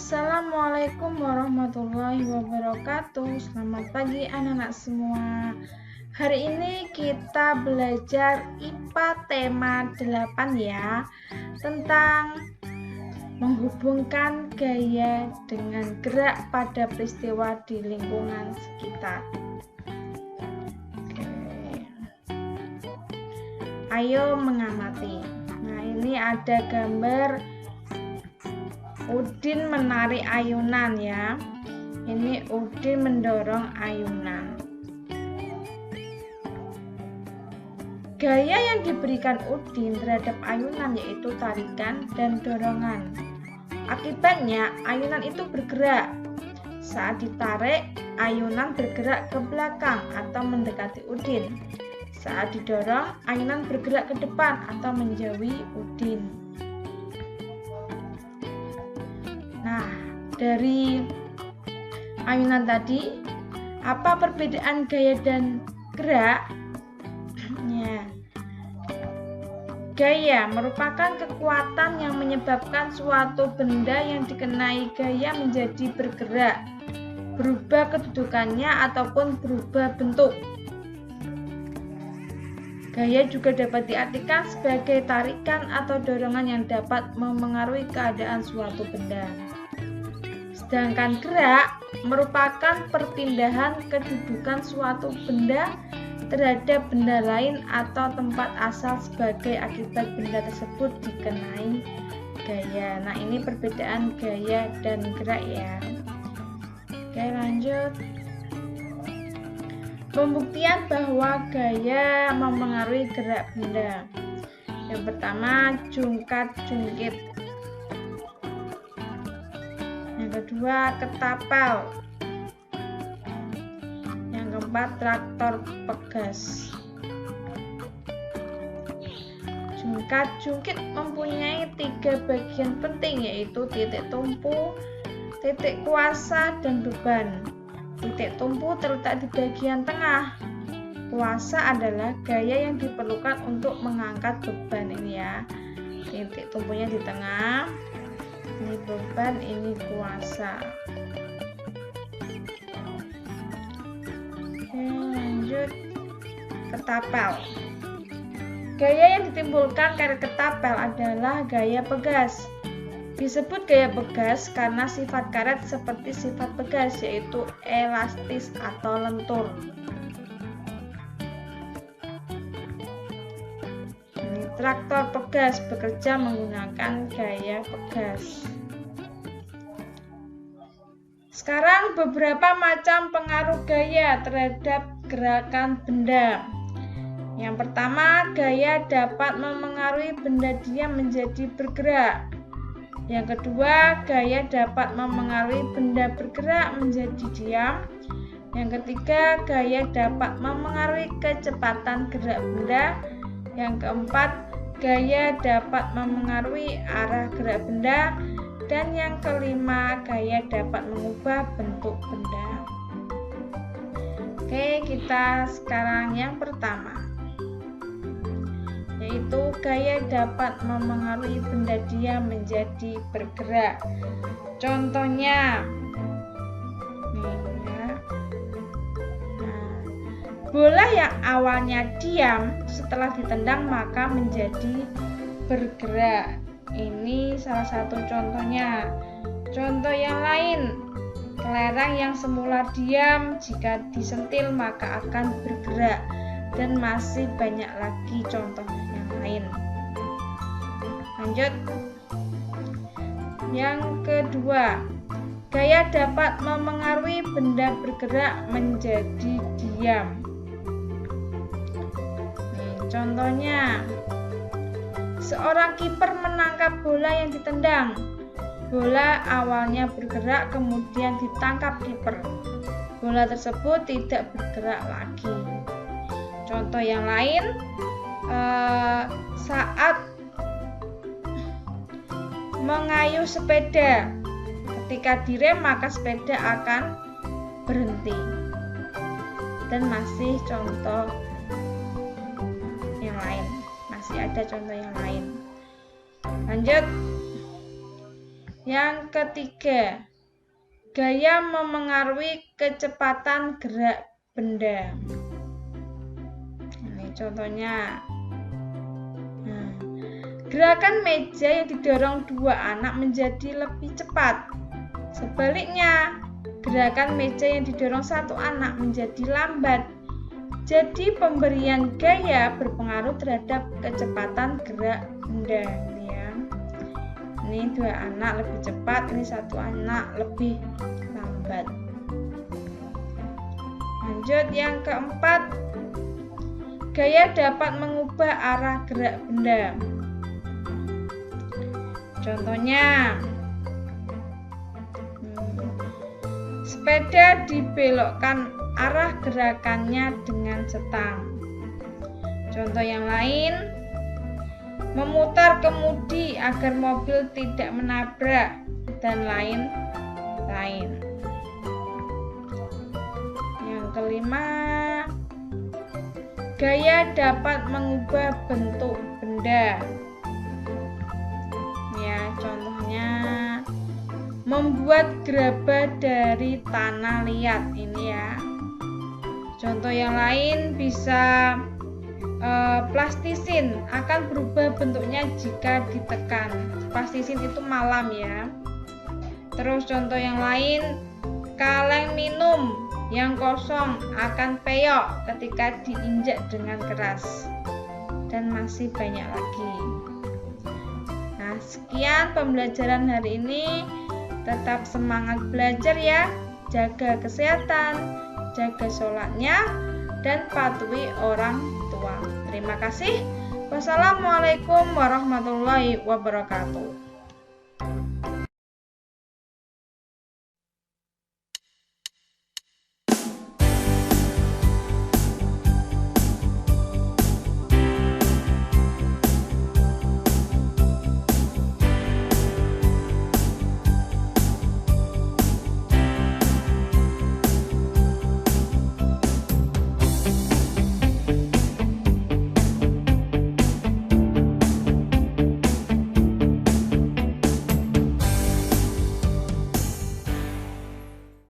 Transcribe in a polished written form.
Assalamualaikum warahmatullahi wabarakatuh. Selamat pagi anak-anak semua. Hari ini kita belajar IPA tema 8 ya, tentang menghubungkan gaya dengan gerak pada peristiwa di lingkungan sekitar. Oke. Ayo mengamati. Nah, ini ada gambar Udin menarik ayunan ya. Ini Udin mendorong ayunan. Gaya yang diberikan Udin terhadap ayunan yaitu tarikan dan dorongan. Akibatnya ayunan itu bergerak. Saat ditarik, ayunan bergerak ke belakang atau mendekati Udin. Saat didorong, ayunan bergerak ke depan atau menjauhi Udin. Nah, dari ayunan tadi, apa perbedaan gaya dan gerak? Ya. Gaya merupakan kekuatan yang menyebabkan suatu benda yang dikenai gaya menjadi bergerak, berubah kedudukannya ataupun berubah bentuk. Gaya juga dapat diartikan sebagai tarikan atau dorongan yang dapat memengaruhi keadaan suatu benda. Sedangkan gerak merupakan perpindahan kedudukan suatu benda terhadap benda lain atau tempat asal sebagai akibat benda tersebut dikenai gaya. Nah, ini perbedaan gaya dan gerak ya. Oke, lanjut. Pembuktian bahwa gaya memengaruhi gerak benda. Yang pertama, jungkat-jungkit. Yang kedua, ketapel. Yang keempat, traktor pegas. Jungkat-jungkit mempunyai 3 bagian penting, yaitu titik tumpu, titik kuasa, dan beban. Titik tumpu terletak di bagian tengah. Kuasa adalah gaya yang diperlukan untuk mengangkat beban ini ya. Titik tumpunya di tengah. Ini beban, ini kuasa. Oke, lanjut. Ketapel. Gaya yang ditimbulkan karena ketapel adalah gaya pegas. Disebut gaya pegas karena sifat karet seperti sifat pegas, yaitu elastis atau lentur. Ini traktor pegas bekerja menggunakan gaya pegas. Sekarang beberapa macam pengaruh gaya terhadap gerakan benda. Yang pertama, gaya dapat memengaruhi benda diam menjadi bergerak. Yang kedua, gaya dapat memengaruhi benda bergerak menjadi diam. Yang ketiga, gaya dapat memengaruhi kecepatan gerak benda. Yang keempat, gaya dapat memengaruhi arah gerak benda. Dan yang kelima, gaya dapat mengubah bentuk benda. Oke, kita sekarang yang pertama, yaitu gaya dapat memengaruhi benda diam menjadi bergerak. Contohnya, nih ya. Nah, bola yang awalnya diam setelah ditendang maka menjadi bergerak. Ini salah satu contohnya. Contoh yang lain, kelereng yang semula diam jika disentil maka akan bergerak. Dan masih banyak lagi contoh yang lain. Lanjut. Yang kedua, gaya dapat memengaruhi benda bergerak menjadi diam. Nih, contohnya, seorang kiper menangkap bola yang ditendang. Bola awalnya bergerak kemudian ditangkap kiper. Bola tersebut tidak bergerak lagi. Contoh yang lain, saat mengayuh sepeda, ketika direm maka sepeda akan berhenti. Dan masih contoh yang lain, masih ada contoh yang lain. Lanjut. Yang ketiga, gaya memengaruhi kecepatan gerak benda. Ini contohnya. Gerakan meja yang didorong dua anak menjadi lebih cepat. Sebaliknya, gerakan meja yang didorong satu anak menjadi lambat. Jadi pemberian gaya berpengaruh terhadap kecepatan gerak benda. Ini dua anak lebih cepat, ini satu anak lebih lambat. Lanjut yang keempat, gaya dapat mengubah arah gerak benda. Contohnya, sepeda dibelokkan arah gerakannya dengan setang. Contoh yang lain, memutar kemudi agar mobil tidak menabrak, dan lain-lain. Yang kelima, gaya dapat mengubah bentuk benda. Ya, contohnya membuat gerabah dari tanah liat ini ya. Contoh yang lain bisa plastisin akan berubah bentuknya jika ditekan. Plastisin itu malam ya. Terus contoh yang lain, kaleng minum yang kosong akan peyok ketika diinjak dengan keras. Dan masih banyak lagi. Nah, sekian pembelajaran hari ini. Tetap semangat belajar ya. Jaga kesehatan, jaga sholatnya, dan patuhi orang tua. Terima kasih. Wassalamualaikum warahmatullahi wabarakatuh.